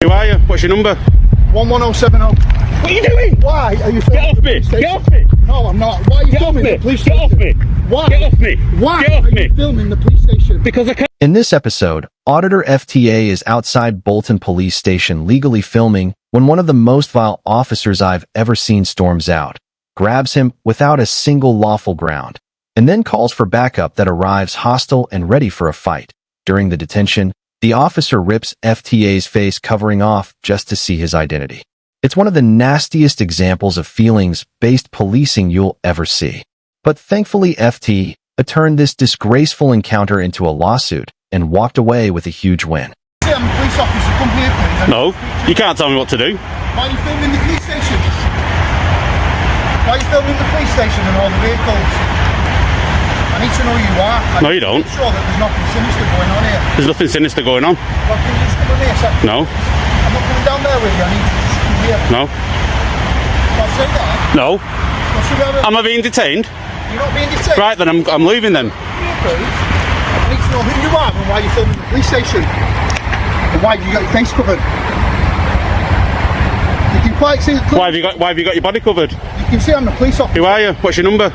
Who are you? What's your number? 11070. What are you doing? Why are you Get off me! Get off me! No, I'm not. Why are you Get off filming me! the police Get station? off me! Why? Get off me! Why Get off are me! you filming the police station? Because I can't. In this episode, Auditor FTA is outside Bolton Police Station legally filming when one of the most vile officers I've ever seen storms out, grabs him without a single lawful ground, and then calls for backup that arrives hostile and ready for a fight. During the detention, the officer rips FTA's face covering off just to see his identity. It's one of the nastiest examples of feelings-based policing you'll ever see. But thankfully FT turned this disgraceful encounter into a lawsuit and walked away with a huge win. I'm a police officer. Come here, please. No, you can't tell me what to do. Why are you filming the police station? Why are you filming the police station and all the vehicles? I need to know who you are. No, you don't. Make sure that there's nothing sinister going on here. There's nothing sinister going on. Well, can you just come with me a second? No, I'm not coming down there with you. I need you to just come here. no, I'll say that. no. Well, should we have a... Am I being detained? You're not being detained. Right, then I'm leaving then. Here, please. I need to know who you are and why you're filming the police station. And why have you got your face covered? You can quite see... Why have you got your body covered? You can see I'm the police officer. Who are you? What's your number?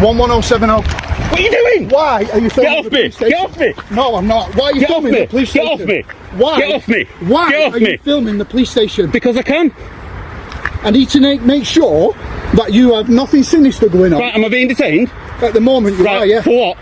11070. What are you doing? Why are you filming Get off the me! police station? Get off me! No, I'm not. Why are you Get off filming me! the police Get station? off me! Why? Get off me! Why Get off are me! you filming the police station? Because I can. I need to make sure that you have nothing sinister going on. Right, am I being detained? At the moment, you are, Right, yeah. for what?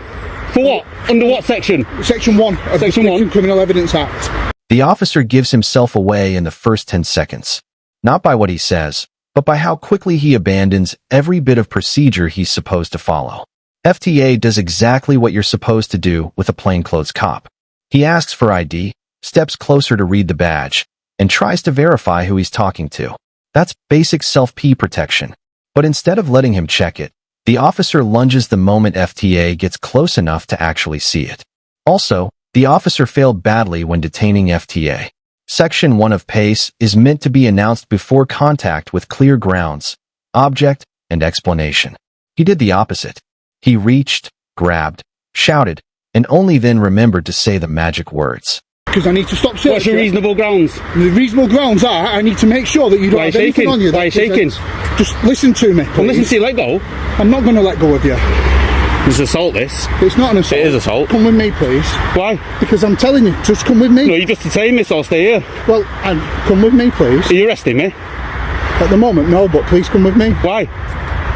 For what? Under what section? Section 1 of Section the 1? Criminal Evidence Act. The officer gives himself away in the first 10 seconds, not by what he says, but by how quickly he abandons every bit of procedure he's supposed to follow. FTA does exactly what you're supposed to do with a plainclothes cop. He asks for ID, steps closer to read the badge, and tries to verify who he's talking to. That's basic self-P protection. But instead of letting him check it, the officer lunges the moment FTA gets close enough to actually see it. Also, the officer failed badly when detaining FTA. Section 1 of PACE is meant to be announced before contact with clear grounds, object, and explanation. He did the opposite. He reached, grabbed, shouted, and only then remembered to say the magic words. Because I need to stop searching. What's your reasonable grounds? The reasonable grounds are I need to make sure that you don't have anything on you. Why are you shaking? Just listen to me, please. Well, listen to you, let go. I'm not going to let go of you. It's assault, this. It's not an assault. It is assault. Come with me, please. Why? Because I'm telling you, just come with me. No, you just detained me, so I'll stay here. Well, come with me, please. Are you arresting me? At the moment, no, but please come with me. Why?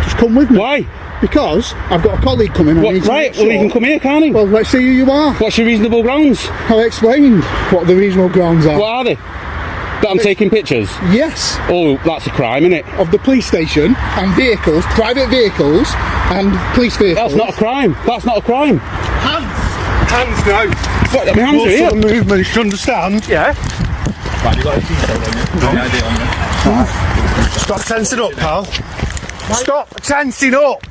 Just come with me. Why? Because I've got a colleague coming. What, right, well, you can come here, can't he? Well, let's see who you are. What's your reasonable grounds? I explained what the reasonable grounds are. What are they? That I'm taking pictures? Yes. Oh, that's a crime, isn't it? Of the police station and vehicles, private vehicles and police vehicles. That's not a crime. That's not a crime. Hands now. What, my hands are here. Sort of movements, you understand? Yeah. Right, you got a detail on you. Got an ID on you. Stop tensing up, pal. Stop tensing up.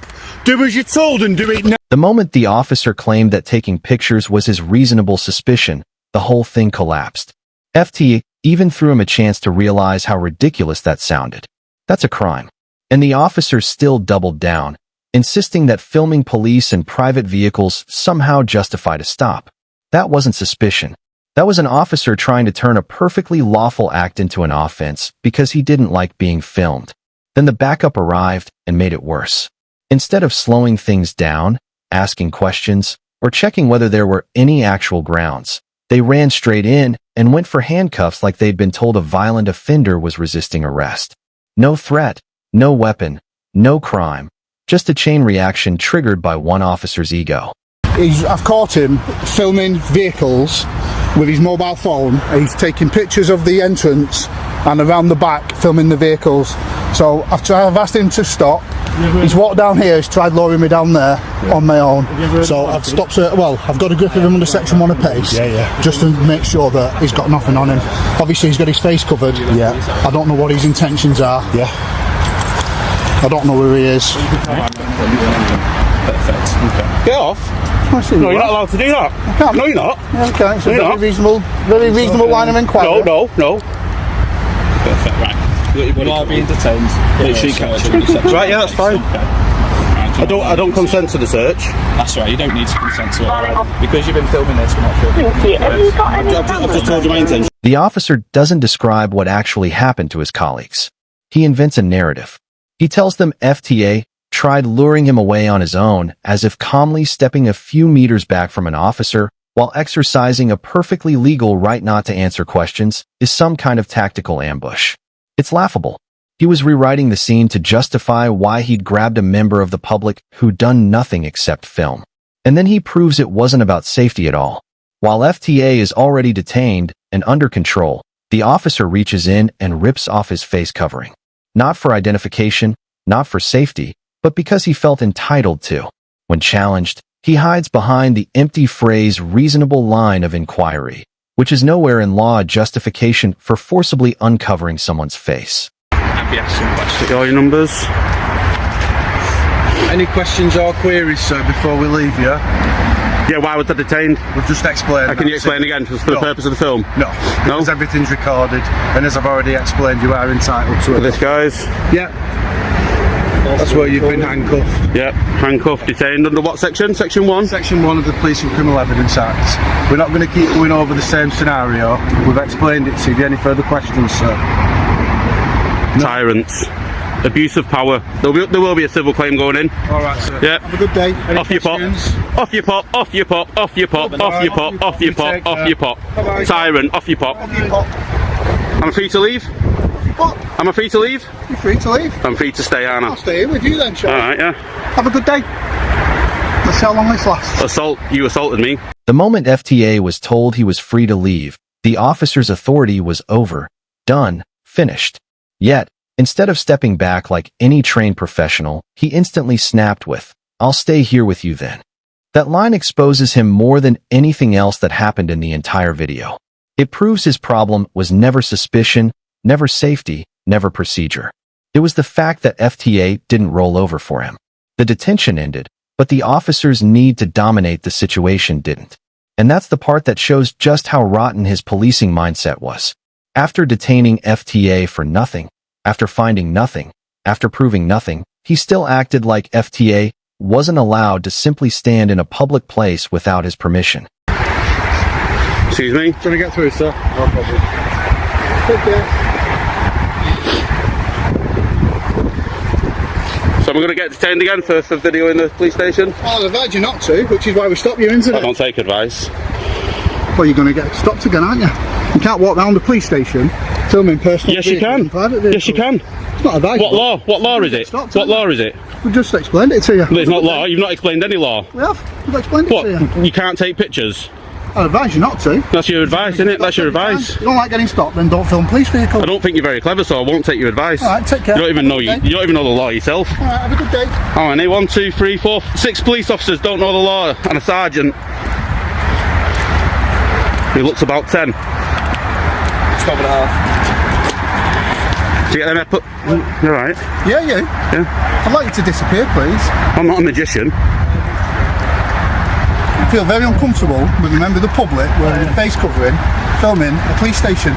Do as you're told and do it now. The moment the officer claimed that taking pictures was his reasonable suspicion, the whole thing collapsed. FT even threw him a chance to realize how ridiculous that sounded. That's a crime. And the officer still doubled down, insisting that filming police and private vehicles somehow justified a stop. That wasn't suspicion. That was an officer trying to turn a perfectly lawful act into an offense because he didn't like being filmed. Then the backup arrived and made it worse. Instead of slowing things down, asking questions, or checking whether there were any actual grounds, they ran straight in and went for handcuffs like they'd been told a violent offender was resisting arrest. No threat, no weapon, no crime, just a chain reaction triggered by one officer's ego. I've caught him filming vehicles with his mobile phone. He's taking pictures of the entrance and around the back filming the vehicles. So I've asked him to stop. He's walked down here, he's tried lowering me down there on my own. So I've stopped it. Well, I've got a grip of him under section 1 of PACE. Just to make sure that he's got nothing on him. Obviously he's got his face covered. I don't know what his intentions are. I don't know who he is. Perfect. Okay. Get off. No, you're not allowed to do that. I can't. No, you're not. Yeah, okay, it's a No, very reasonable line of inquiry. No. Perfect, right. You are being detained. Literally captured. Right, yeah, that's fine. Okay. Right, I don't consent to the search. That's right, you don't need to consent to it, alright? Because you've been filming this, we're not sure. I've just told you my intention. The officer doesn't describe what actually happened to his colleagues. He invents a narrative. He tells them FTA tried luring him away on his own, as if calmly stepping a few meters back from an officer while exercising a perfectly legal right not to answer questions is some kind of tactical ambush. It's laughable. He was rewriting the scene to justify why he'd grabbed a member of the public who'd done nothing except film. And then he proves it wasn't about safety at all. While FTA is already detained and under control, the officer reaches in and rips off his face covering. Not for identification, not for safety, but because he felt entitled to. When challenged, he hides behind the empty phrase reasonable line of inquiry, which is nowhere in law a justification for forcibly uncovering someone's face. All your numbers. Any questions or queries, sir, before we leave you? Yeah, why was I detained? We've just explained. Can you explain again for the purpose of the film? No, because everything's recorded, and as I've already explained, you are entitled to it. This guy's? Yeah. That's where you've been handcuffed. Yep, handcuffed, detained under what section? Section 1? Section 1 of the Police and Criminal Evidence Act. We're not going to keep going over the same scenario. We've explained it to you. Have you any further questions, sir? No. Tyrants. Abuse of power. There will be a civil claim going in. Alright, sir. Yeah. Have a good day. Any Off you pop. Off you pop. Off you pop. Off you pop. Off you pop. Off you pop. Off you pop. Tyrant. Off you pop. Off you pop. Am I free to leave? What? Am I free to leave? You're free to leave. I'm free to stay, aren't I? I'll stay here with you then, Charlie. Alright, yeah. Have a good day. Let's see how long this lasts. Assault. You assaulted me. The moment FTA was told he was free to leave, the officer's authority was over, done, finished. Yet, instead of stepping back like any trained professional, he instantly snapped with, "I'll stay here with you then." That line exposes him more than anything else that happened in the entire video. It proves his problem was never suspicion, never safety, never procedure. It was the fact that FTA didn't roll over for him. The detention ended, but the officer's need to dominate the situation didn't. And that's the part that shows just how rotten his policing mindset was. After detaining FTA for nothing, after finding nothing, after proving nothing, he still acted like FTA wasn't allowed to simply stand in a public place without his permission. Excuse me? Trying to get through, sir? No problem. Take care. So I'm going to get detained again for video in the police station? Well, I've advised you not to, which is why we stopped you, isn't I it? don't take advice. Well, you're going to get stopped again, aren't you? You can't walk around the police station filming personal Yes, you can. Yes, you can. It's not advice. What law? What law is it? What law is it? We just explained it to you. Well, it's not law. You've not explained any law. We have. We've explained What? it to you. You can't take pictures? I advise you not to. That's your advice, isn't it? That's your advice. You don't like getting stopped, then don't film police vehicles. I don't think you're very clever, so I won't take your advice. All right, take care. You don't even know Have a good day. you don't even know the law yourself. All right, have a good day. Oh, and 1, 2, 3, 4, 6 police officers don't know the law, and a sergeant. He looks about 10. Stop and a half. Do you get them? You're right. Yeah, you. Yeah. I'd like you to disappear, please. I'm not a magician. I feel very uncomfortable with a member of the public wearing a face covering, filming a police station.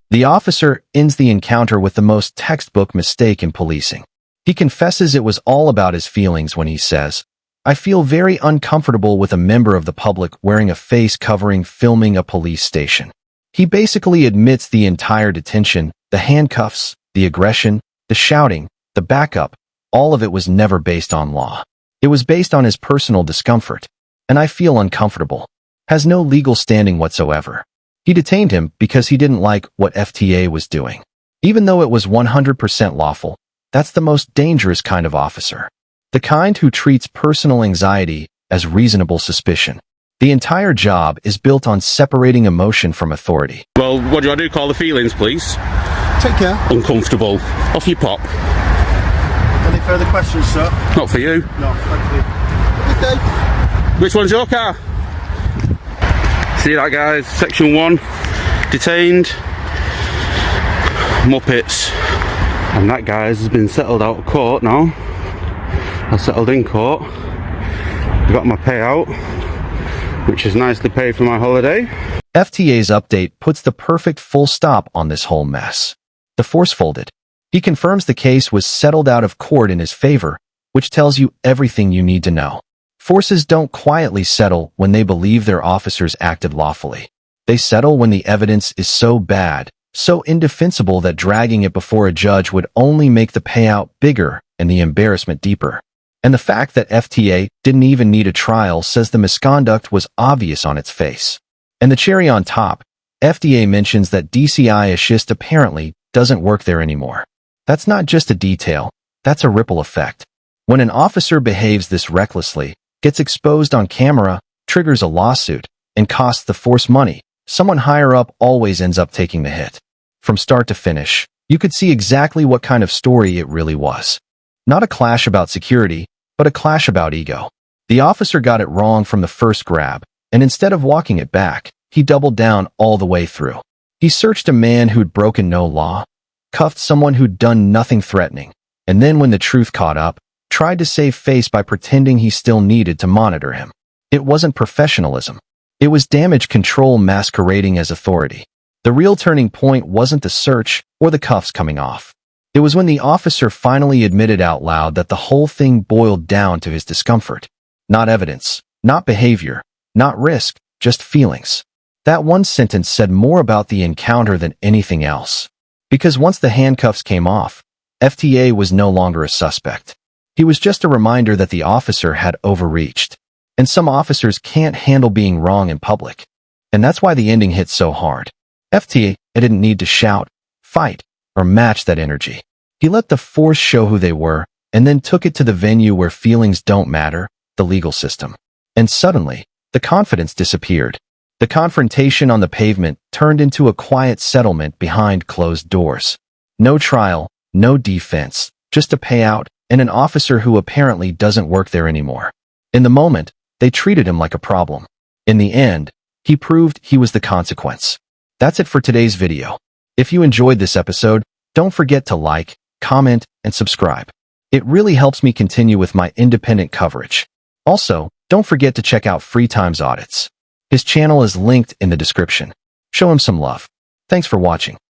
The officer ends the encounter with the most textbook mistake in policing. He confesses it was all about his feelings when he says, "I feel very uncomfortable with a member of the public wearing a face covering filming a police station." He basically admits the entire detention, the handcuffs, the aggression, the shouting, the backup, all of it was never based on law. It was based on his personal discomfort. And I feel uncomfortable. Has no legal standing whatsoever. He detained him because he didn't like what FTA was doing. Even though it was 100% lawful, that's the most dangerous kind of officer. The kind who treats personal anxiety as reasonable suspicion. The entire job is built on separating emotion from authority. Well, what do I do? Call the feelings, please. Take care. Uncomfortable. Off you pop. Any further questions, sir? Not for you. No, thank you. Good day. Which one's your car? See that, guys? Section 1. Detained. Muppets. And that, guys, has been settled out of court now. I settled in court. Got my payout, which is nicely paid for my holiday. FTA's update puts the perfect full stop on this whole mess. The force folded. He confirms the case was settled out of court in his favor, which tells you everything you need to know. Forces don't quietly settle when they believe their officers acted lawfully. They settle when the evidence is so bad, so indefensible that dragging it before a judge would only make the payout bigger and the embarrassment deeper. And the fact that FTA didn't even need a trial says the misconduct was obvious on its face. And the cherry on top, FDA mentions that DCI assist apparently doesn't work there anymore. That's not just a detail, that's a ripple effect. When an officer behaves this recklessly, gets exposed on camera, triggers a lawsuit, and costs the force money, someone higher up always ends up taking the hit. From start to finish, you could see exactly what kind of story it really was. Not a clash about security, but a clash about ego. The officer got it wrong from the first grab, and instead of walking it back, he doubled down all the way through. He searched a man who'd broken no law, cuffed someone who'd done nothing threatening, and then when the truth caught up, tried to save face by pretending he still needed to monitor him. It wasn't professionalism. It was damage control masquerading as authority. The real turning point wasn't the search or the cuffs coming off. It was when the officer finally admitted out loud that the whole thing boiled down to his discomfort. Not evidence, not behavior, not risk, just feelings. That one sentence said more about the encounter than anything else. Because once the handcuffs came off, FTA was no longer a suspect. He was just a reminder that the officer had overreached. And some officers can't handle being wrong in public. And that's why the ending hit so hard. FTA didn't need to shout, fight, or match that energy. He let the force show who they were, and then took it to the venue where feelings don't matter, the legal system. And suddenly, the confidence disappeared. The confrontation on the pavement turned into a quiet settlement behind closed doors. No trial, no defense, just a payout, and an officer who apparently doesn't work there anymore. In the moment, they treated him like a problem. In the end, he proved he was the consequence. That's it for today's video. If you enjoyed this episode, don't forget to like, comment, and subscribe. It really helps me continue with my independent coverage. Also, don't forget to check out Free Time's Audits. His channel is linked in the description. Show him some love. Thanks for watching.